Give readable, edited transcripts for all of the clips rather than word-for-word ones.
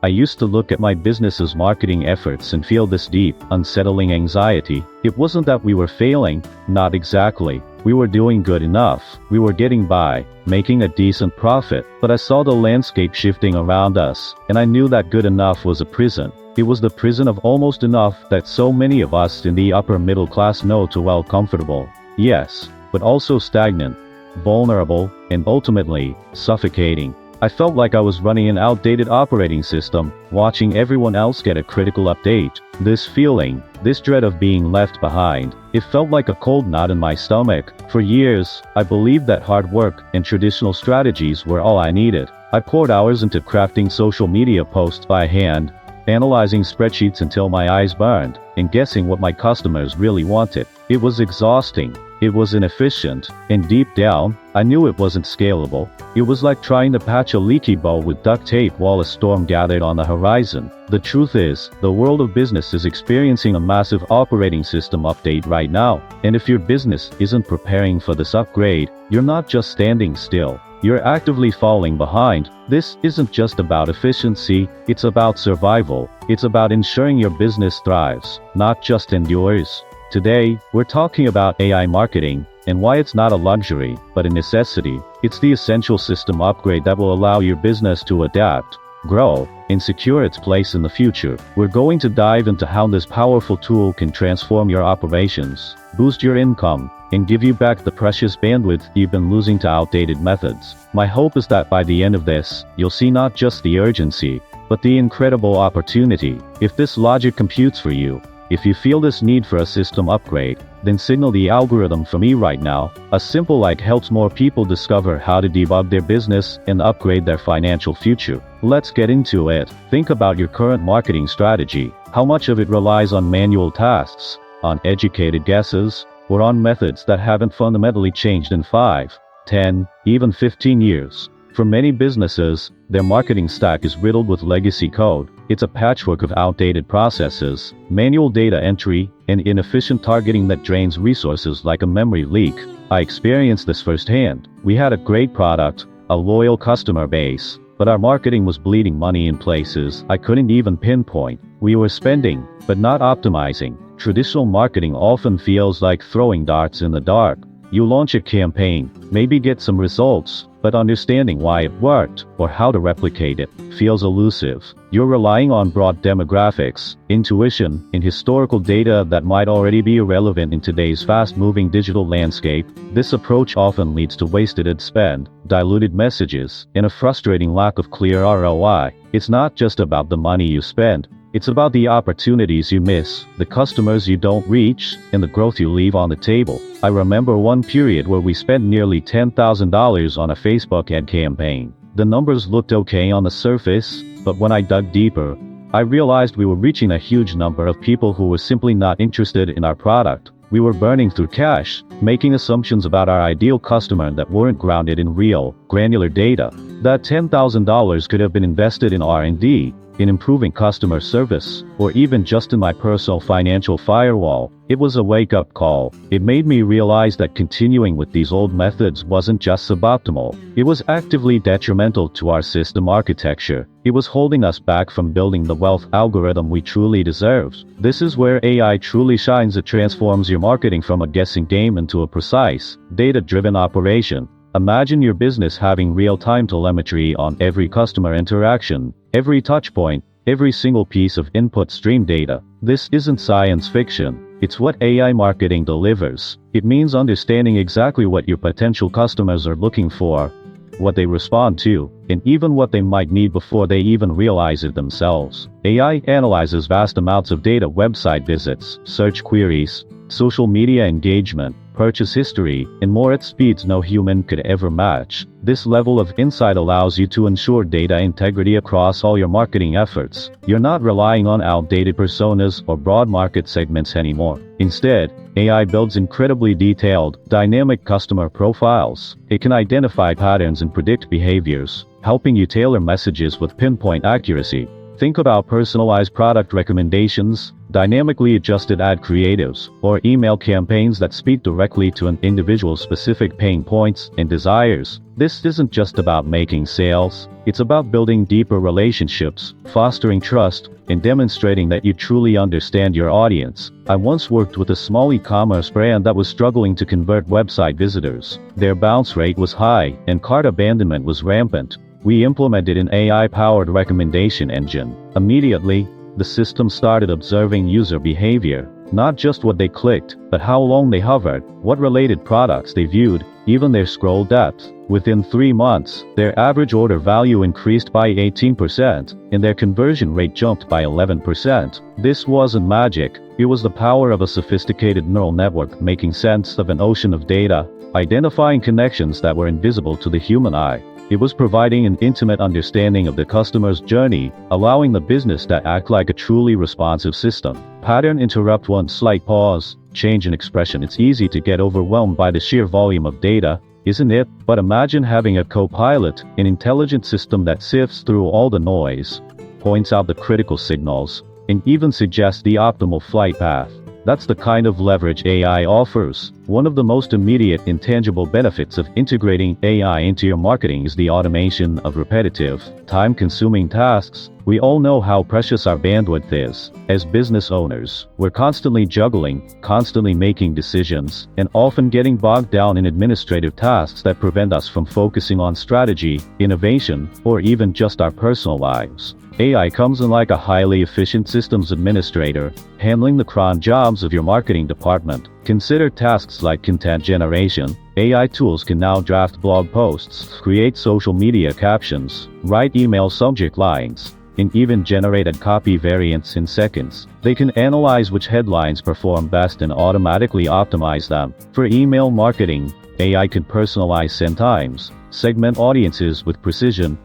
I used to look at my business's marketing efforts and feel this deep, unsettling anxiety. It wasn't that we were failing, not exactly. We were doing good enough. We were getting by, making a decent profit. But I saw the landscape shifting around us, and I knew that good enough was a prison. It was the prison of almost enough that so many of us in the upper middle class know too well. Comfortable, yes, but also stagnant, vulnerable, and ultimately, suffocating. I felt like I was running an outdated operating system, watching everyone else get a critical update. This feeling, this dread of being left behind, it felt like a cold knot in my stomach. For years, I believed that hard work and traditional strategies were all I needed. I poured hours into crafting social media posts by hand, analyzing spreadsheets until my eyes burned, and guessing what my customers really wanted. It was exhausting. It was inefficient, and deep down, I knew it wasn't scalable. It was like trying to patch a leaky bowl with duct tape while a storm gathered on the horizon. The truth is, the world of business is experiencing a massive operating system update right now. And if your business isn't preparing for this upgrade, you're not just standing still. You're actively falling behind. This isn't just about efficiency, it's about survival. It's about ensuring your business thrives, not just endures. Today, we're talking about AI marketing, and why it's not a luxury, but a necessity. It's the essential system upgrade that will allow your business to adapt, grow, and secure its place in the future. We're going to dive into how this powerful tool can transform your operations, boost your income, and give you back the precious bandwidth you've been losing to outdated methods. My hope is that by the end of this, you'll see not just the urgency, but the incredible opportunity. If this logic computes for you, if you feel this need for a system upgrade, then signal the algorithm for me right now. A simple like helps more people discover how to debug their business and upgrade their financial future. Let's get into it. Think about your current marketing strategy. How much of it relies on manual tasks, on educated guesses, or on methods that haven't fundamentally changed in 5, 10, even 15 years? For many businesses, their marketing stack is riddled with legacy code. It's a patchwork of outdated processes, manual data entry, and inefficient targeting that drains resources like a memory leak. I experienced this firsthand. We had a great product, a loyal customer base, but our marketing was bleeding money in places I couldn't even pinpoint. We were spending, but not optimizing. Traditional marketing often feels like throwing darts in the dark. You launch a campaign, maybe get some results, but understanding why it worked, or how to replicate it, feels elusive. You're relying on broad demographics, intuition, and historical data that might already be irrelevant in today's fast-moving digital landscape. This approach often leads to wasted ad spend, diluted messages, and a frustrating lack of clear ROI. It's not just about the money you spend. It's about the opportunities you miss, the customers you don't reach, and the growth you leave on the table. I remember one period where we spent nearly $10,000 on a Facebook ad campaign. The numbers looked okay on the surface, but when I dug deeper, I realized we were reaching a huge number of people who were simply not interested in our product. We were burning through cash, making assumptions about our ideal customer that weren't grounded in real, granular data. That $10,000 could have been invested in R&D, in improving customer service, or even just in my personal financial firewall. It was a wake-up call. It made me realize that continuing with these old methods wasn't just suboptimal. It was actively detrimental to our system architecture. It was holding us back from building the wealth algorithm we truly deserved. This is where AI truly shines. It transforms your marketing from a guessing game into a precise, data-driven operation. Imagine your business having real-time telemetry on every customer interaction, every touchpoint, every single piece of input stream data. This isn't science fiction. It's what AI marketing delivers. It means understanding exactly what your potential customers are looking for, what they respond to, and even what they might need before they even realize it themselves. AI analyzes vast amounts of data: website visits, search queries, social media engagement, purchase history, and more at speeds no human could ever match. This level of insight allows you to ensure data integrity across all your marketing efforts. You're not relying on outdated personas or broad market segments anymore. Instead, AI builds incredibly detailed, dynamic customer profiles. It can identify patterns and predict behaviors, helping you tailor messages with pinpoint accuracy. Think about personalized product recommendations, dynamically adjusted ad creatives, or email campaigns that speak directly to an individual's specific pain points and desires. This isn't just about making sales, it's about building deeper relationships, fostering trust, and demonstrating that you truly understand your audience. I once worked with a small e-commerce brand that was struggling to convert website visitors. Their bounce rate was high, and cart abandonment was rampant. We implemented an AI-powered recommendation engine. Immediately, the system started observing user behavior, not just what they clicked, but how long they hovered, what related products they viewed, even their scroll depth. Within 3 months, their average order value increased by 18%, and their conversion rate jumped by 11%. This wasn't magic, it was the power of a sophisticated neural network making sense of an ocean of data, identifying connections that were invisible to the human eye. It was providing an intimate understanding of the customer's journey, allowing the business to act like a truly responsive system. Pattern interrupt: one slight pause, change in expression. It's easy to get overwhelmed by the sheer volume of data, isn't it? But imagine having a co-pilot, an intelligent system that sifts through all the noise, points out the critical signals, and even suggests the optimal flight path. That's the kind of leverage AI offers. One of the most immediate intangible benefits of integrating AI into your marketing is the automation of repetitive, time-consuming tasks. We all know how precious our bandwidth is. As business owners, we're constantly juggling, constantly making decisions, and often getting bogged down in administrative tasks that prevent us from focusing on strategy, innovation, or even just our personal lives. AI comes in like a highly efficient systems administrator, handling the cron jobs of your marketing department. Consider tasks like content generation. AI tools can now draft blog posts, create social media captions, write email subject lines, and even generate ad copy variants in seconds. They can analyze which headlines perform best and automatically optimize them. For email marketing, AI can personalize send times, segment audiences with precision,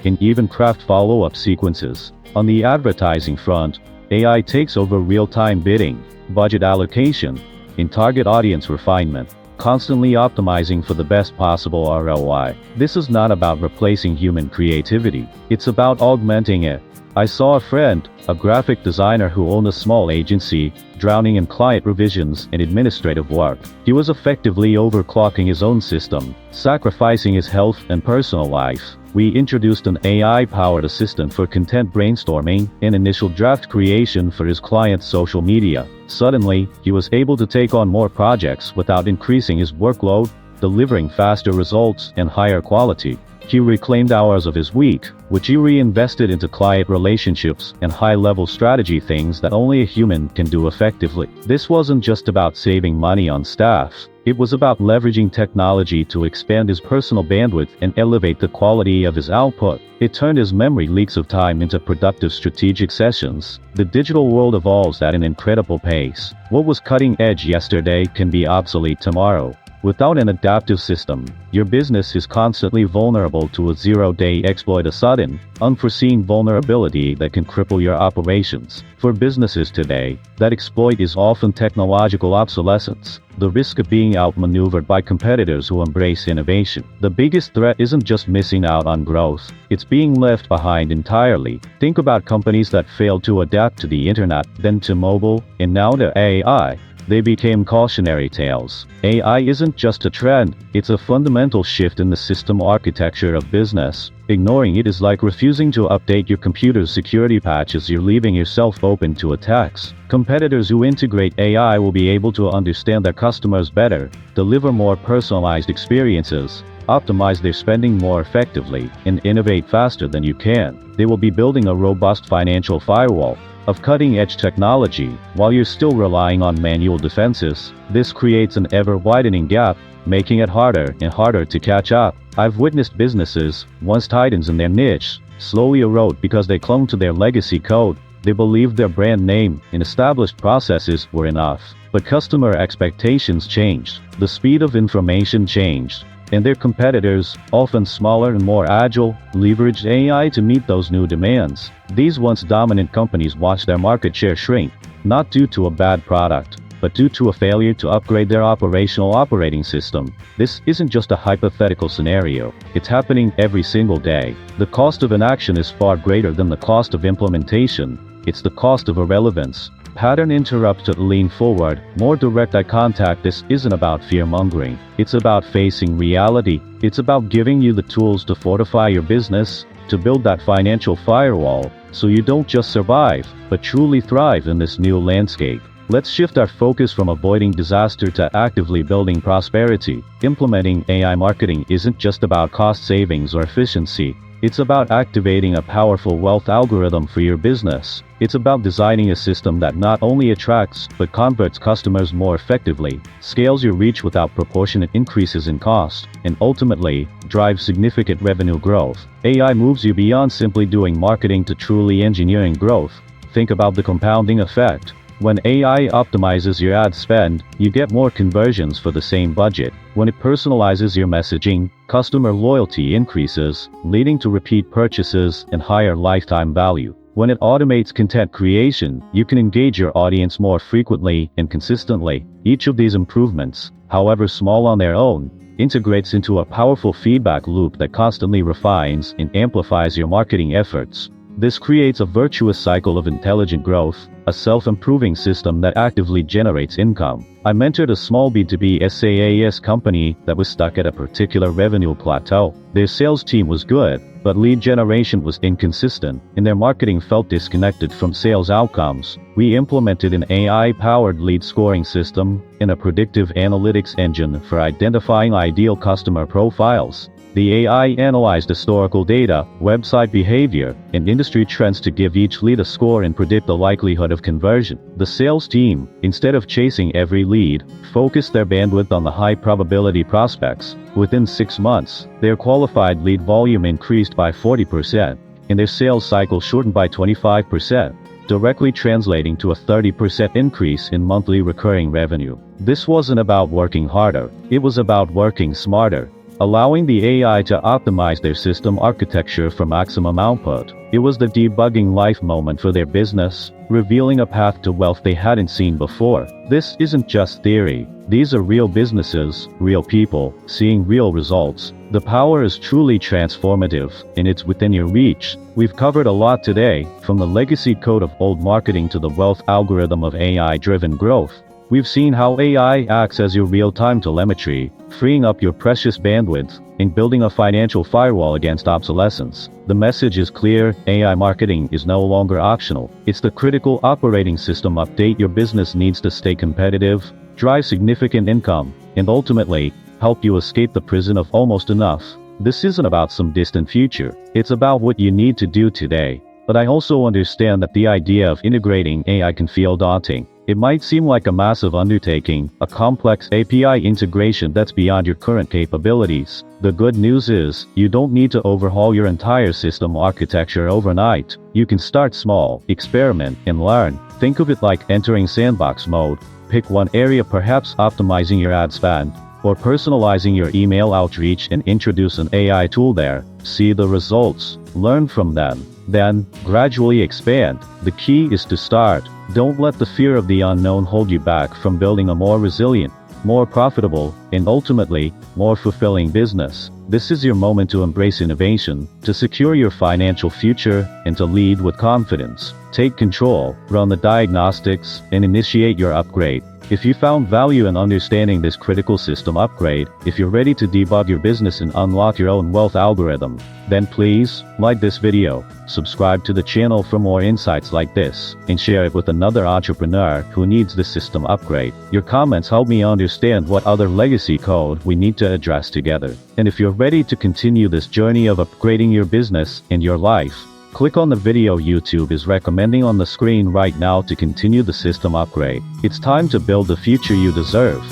and even craft follow-up sequences. On the advertising front, AI takes over real-time bidding, budget allocation, and target audience refinement, constantly optimizing for the best possible ROI. This is not about replacing human creativity, it's about augmenting it. I saw a friend, a graphic designer who owned a small agency, drowning in client revisions and administrative work. He was effectively overclocking his own system, sacrificing his health and personal life. We introduced an AI-powered assistant for content brainstorming and initial draft creation for his client's social media. Suddenly, he was able to take on more projects without increasing his workload, delivering faster results and higher quality. He reclaimed hours of his week, which he reinvested into client relationships and high-level strategy, things that only a human can do effectively. This wasn't just about saving money on staff. It was about leveraging technology to expand his personal bandwidth and elevate the quality of his output. It turned his memory leaks of time into productive strategic sessions. The digital world evolves at an incredible pace. What was cutting edge yesterday can be obsolete tomorrow. Without an adaptive system, your business is constantly vulnerable to a zero-day exploit, a sudden, unforeseen vulnerability that can cripple your operations. For businesses today, that exploit is often technological obsolescence, the risk of being outmaneuvered by competitors who embrace innovation. The biggest threat isn't just missing out on growth, it's being left behind entirely. Think about companies that failed to adapt to the internet, then to mobile, and now to AI. They became cautionary tales. AI isn't just a trend, it's a fundamental shift in the system architecture of business. Ignoring it is like refusing to update your computer's security patches. You're leaving yourself open to attacks. Competitors who integrate AI will be able to understand their customers better, deliver more personalized experiences, optimize their spending more effectively, and innovate faster than you can. They will be building a robust financial firewall of cutting-edge technology, while you're still relying on manual defenses. This creates an ever-widening gap, making it harder and harder to catch up. I've witnessed businesses, once titans in their niche, slowly erode because they clung to their legacy code. They believed their brand name and established processes were enough. But customer expectations changed, the speed of information changed, and their competitors, often smaller and more agile, leveraged AI to meet those new demands. These once dominant companies watched their market share shrink, not due to a bad product, but due to a failure to upgrade their operating system. This isn't just a hypothetical scenario. It's happening every single day. The cost of inaction is far greater than the cost of implementation. It's the cost of irrelevance. Pattern interrupt to lean forward, more direct eye contact. This isn't about fear-mongering. It's about facing reality. It's about giving you the tools to fortify your business, to build that financial firewall, so you don't just survive, but truly thrive in this new landscape. Let's shift our focus from avoiding disaster to actively building prosperity. Implementing AI marketing isn't just about cost savings or efficiency. It's about activating a powerful wealth algorithm for your business. It's about designing a system that not only attracts but converts customers more effectively, scales your reach without proportionate increases in cost, and ultimately, drives significant revenue growth. AI moves you beyond simply doing marketing to truly engineering growth. Think about the compounding effect. When AI optimizes your ad spend, you get more conversions for the same budget. When it personalizes your messaging, customer loyalty increases, leading to repeat purchases and higher lifetime value. When it automates content creation, you can engage your audience more frequently and consistently. Each of these improvements, however small on their own, integrates into a powerful feedback loop that constantly refines and amplifies your marketing efforts. This creates a virtuous cycle of intelligent growth, a self-improving system that actively generates income. I mentored a small B2B SaaS company that was stuck at a particular revenue plateau. Their sales team was good, but lead generation was inconsistent, and their marketing felt disconnected from sales outcomes. We implemented an AI-powered lead scoring system and a predictive analytics engine for identifying ideal customer profiles. The AI analyzed historical data, website behavior, and industry trends to give each lead a score and predict the likelihood of conversion. The sales team, instead of chasing every lead, focused their bandwidth on the high-probability prospects. Within 6 months, their qualified lead volume increased by 40%, and their sales cycle shortened by 25%, directly translating to a 30% increase in monthly recurring revenue. This wasn't about working harder, it was about working smarter, allowing the AI to optimize their system architecture for maximum output. It was the debugging life moment for their business, revealing a path to wealth they hadn't seen before. This isn't just theory. These are real businesses, real people, seeing real results. The power is truly transformative, and it's within your reach. We've covered a lot today, from the legacy code of old marketing to the wealth algorithm of AI-driven growth. We've seen how AI acts as your real-time telemetry, freeing up your precious bandwidth, and building a financial firewall against obsolescence. The message is clear: AI marketing is no longer optional. It's the critical operating system update your business needs to stay competitive, drive significant income, and ultimately, help you escape the prison of almost enough. This isn't about some distant future. It's about what you need to do today. But I also understand that the idea of integrating AI can feel daunting. It might seem like a massive undertaking, a complex API integration that's beyond your current capabilities. The good news is, you don't need to overhaul your entire system architecture overnight. You can start small, experiment, and learn. Think of it like entering sandbox mode. Pick one area, perhaps optimizing your ad spend, or personalizing your email outreach, and introduce an AI tool there. See the results, learn from them, then gradually expand. The key is to start. Don't let the fear of the unknown hold you back from building a more resilient, more profitable, and ultimately, more fulfilling business. This is your moment to embrace innovation, to secure your financial future, and to lead with confidence. Take control, run the diagnostics, and initiate your upgrade. If you found value in understanding this critical system upgrade, if you're ready to debug your business and unlock your own wealth algorithm, then please, like this video, subscribe to the channel for more insights like this, and share it with another entrepreneur who needs this system upgrade. Your comments help me understand what other legacy code we need to address together. And if you're ready to continue this journey of upgrading your business and your life, click on the video YouTube is recommending on the screen right now to continue the system upgrade. It's time to build the future you deserve.